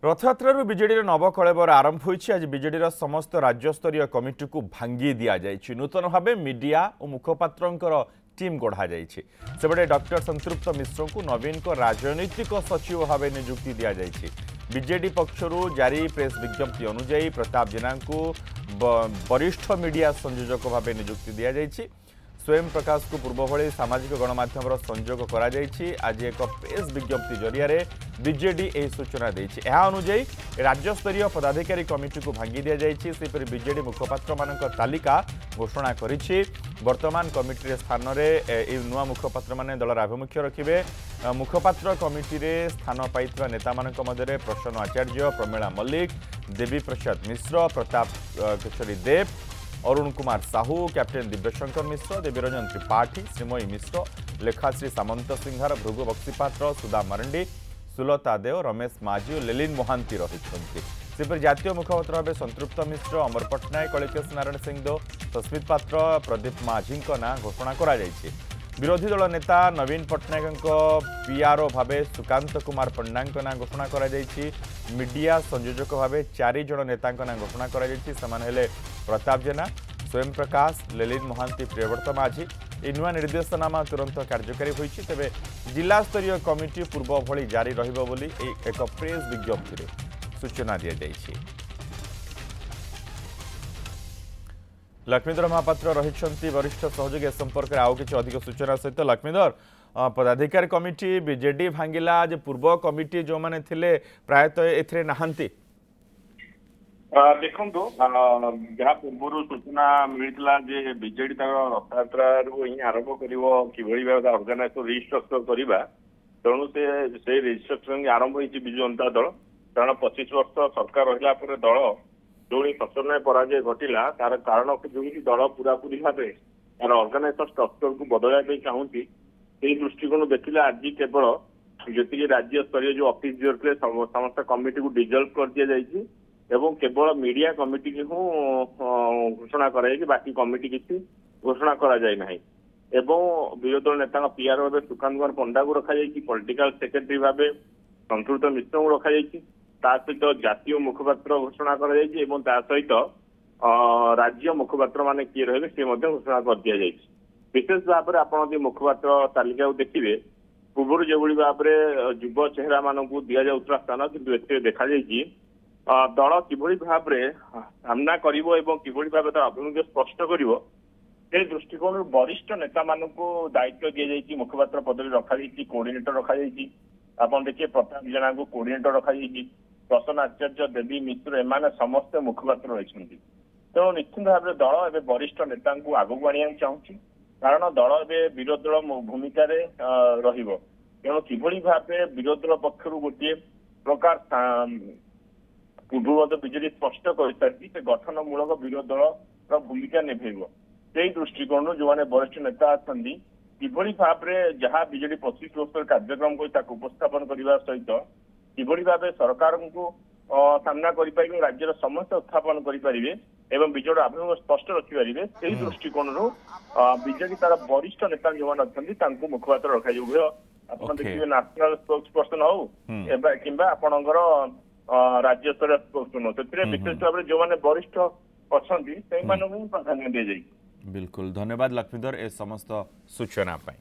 रथयात्रा विजेडी नवकलेवर आरंभ होइछि। आज विजेडी समस्त राज्यस्तरीय कमिटी को भांगी दि जाइछि। नूतन भाव मीडिया और मुखपात्रंकर टीम गढ़ा जाइछि। सेबडे डॉक्टर संतृप्त मिश्र को नवीन को राजनैतिक सचिव भाव नियुक्ति दि जाइछि। बीजेडी पक्षरु जारी प्रेस विज्ञप्ति अनुसार प्रताप जेना को वरिष्ठ मीडिया संयोजक भाव नियुक्ति दि जाइछि। स्वयं प्रकाश को पूर्व भली सामाजिक गणमाध्यम संयोग करा जाइछि। आज एक प्रेस विज्ञप्ति जरिया बीजेडी यह सूचना देछि। यह अनुसार राज्यस्तरीय पदाधिकारी कमिटी को भांगी दि जाइछि। सेपरि बीजेडी मुखपात्र मानक तालिका घोषणा करिछि। वर्तमान कमिटी स्थान में नुआ मुखपात्र माने दलर आभिमुख्य रखिबे। मुखपात्र कमिटी रे स्थान पाइଥିବା नेता मानक मध्य प्रसन्न आचार्य, प्रमीला मल्लिक, देवी प्रसाद मिश्र, प्रताप केशरी देव, अरुण कुमार साहू, कैप्टेन दिव्यशंकर मिश्र, देवीरंजन त्रिपाठी, श्रीमयी मिश्र, लेखाश्री सामंत सिंहार, भृगु बक्सीपात्र, सुधा मरंडी, सुलता देव, रमेश माझी और लेलिन मोहांती रही। सेपरि जातीय मुखपात्र भाव संतृप्त मिश्र, अमर पट्टनायक, कलिकेश नारायण सिंहदेव, सस्मित पात्र, प्रदीप माझी ना घोषणा करा जाइछि। विरोधी दल नेता नवीन पट्टनायक पीआरओ भाव सुकांत कुमार पंडा ना घोषणा करा जाइछि। मीडिया संयोजक भाव 4 जन नेता ना घोषणा करा जाइछि। समान हेले प्रताप जेना, स्वयं प्रकाश, लेलिन मोहांती, प्रियव्रत माझी। यह नुआ निर्देशनामा तुरंत कार्यकारी होइछि। तेबे जिला स्तरीय कमिटी पूर्व भली जारी रहिबो बोली एक प्रेस विज्ञप्ति सूचना दि जाइछि। लक्ष्मीधर महापात्र रही वरिष्ठ सहयोगी संपर्क में आउ कि अधिक सूचना सहित। लक्ष्मीधर, पदाधिकारी कमिटी बीजेडी भांगिला, आज पूर्व कमिटी जो माने थिले प्रायतः एथरे नहांती। देखो जहाँ पूर्व सूचना मिलता जे बीजेडी रथयात्रा आरंभ कर अर्गानाइज रिस्ट्रक्चर करवा तेणु से रिस्ट्रक्चरिंग आरंभ होती विजु जनता दल। कारण 25 वर्ष सरकार रहा दल जो सचन पराजय घटला तार कारण जो दल पूरापूरी भाव तार अर्गानाइज स्ट्रक्चर को बदल चाहूँगी से दृष्टिकोण देखिले आज केवल जी राज्य स्तरीय जो ऑफिस थे समस्त कमिटी को डिजल्व कर दि जाइए एवं केवल मीडिया कमिटी की घोषणा कराई, बाकी कमिटी किसी घोषणा करा जाए ना। एवं विरोधी दल नेता पीआर भाव सुकांत कुमार पंडा को रखा जाइए, पॉलिटिकल सेक्रेटरी भाव संतृप्त मिश्र को रखा जाइए, सहित जातीय मुखपात्र घोषणा करा जाइए एवं सहित राज्य मुखपात्र माने किए रहे सी घोषणा कर दि जाइए। विशेष भाव में आप मुखपात्र तालिका देखिए पूर्व जो भाव में युव चेहरा मान दि जाऊला स्थान कि देखा दल किभली भाव में सामना किभली भाव अभिमुख्य स्पष्ट कर दृष्टिकोण वरिष्ठ नेता मान दायित्व दि जाइए। मुखपात्र पदवी रखा जाइए, कोऑर्डिनेटर रखा जाइए। आप देखिए प्रताप जेना को कोऑर्डिनेटर रखा जाइए, प्रसन्न आचार्य, देवी मिश्र एमाने समस्त मुखपात्र रही। तेणु निश्चित भाव में दल एवं वरिष्ठ नेता आगक आने चाहूँगी कारण दल एवं विरोधी दल भूमिका तेणु किभली भाव विरोधी दल पक्षर गोटे प्रकार पूर्ववत बीजेडी स्पष्ट कर सारी गठनमूलक विरोधी दल भूमिका निभेब। से दृष्टिकोण जो मैंने वरिष्ठ नेता अच्छा किभली भाव में जहाँ बीजेडी 25 वर्ष कार्यक्रम को उपस्थापन करने सहित किभली भाव सरकार को सामना कर राज्यर समस्या उत्थापन करें एवं बीजेडी अभिमुख स्पष्ट रखिपारे से दृष्टिकोण बीजेडी तार वरिष्ठ नेता जो मैंने अच्छा मुखपात्र रखा उभय आप देखिए नेशनल स्पोक्स पर्सन हो कि आपणकर राज्य स्तर स्पोक्सपर्सन से विशेष भाव में जो मैंने वरिष्ठ अच्छा से प्राधान्य दि जाए। बिल्कुल धन्यवाद लक्ष्मीधर ए समस्त सूचना पाई।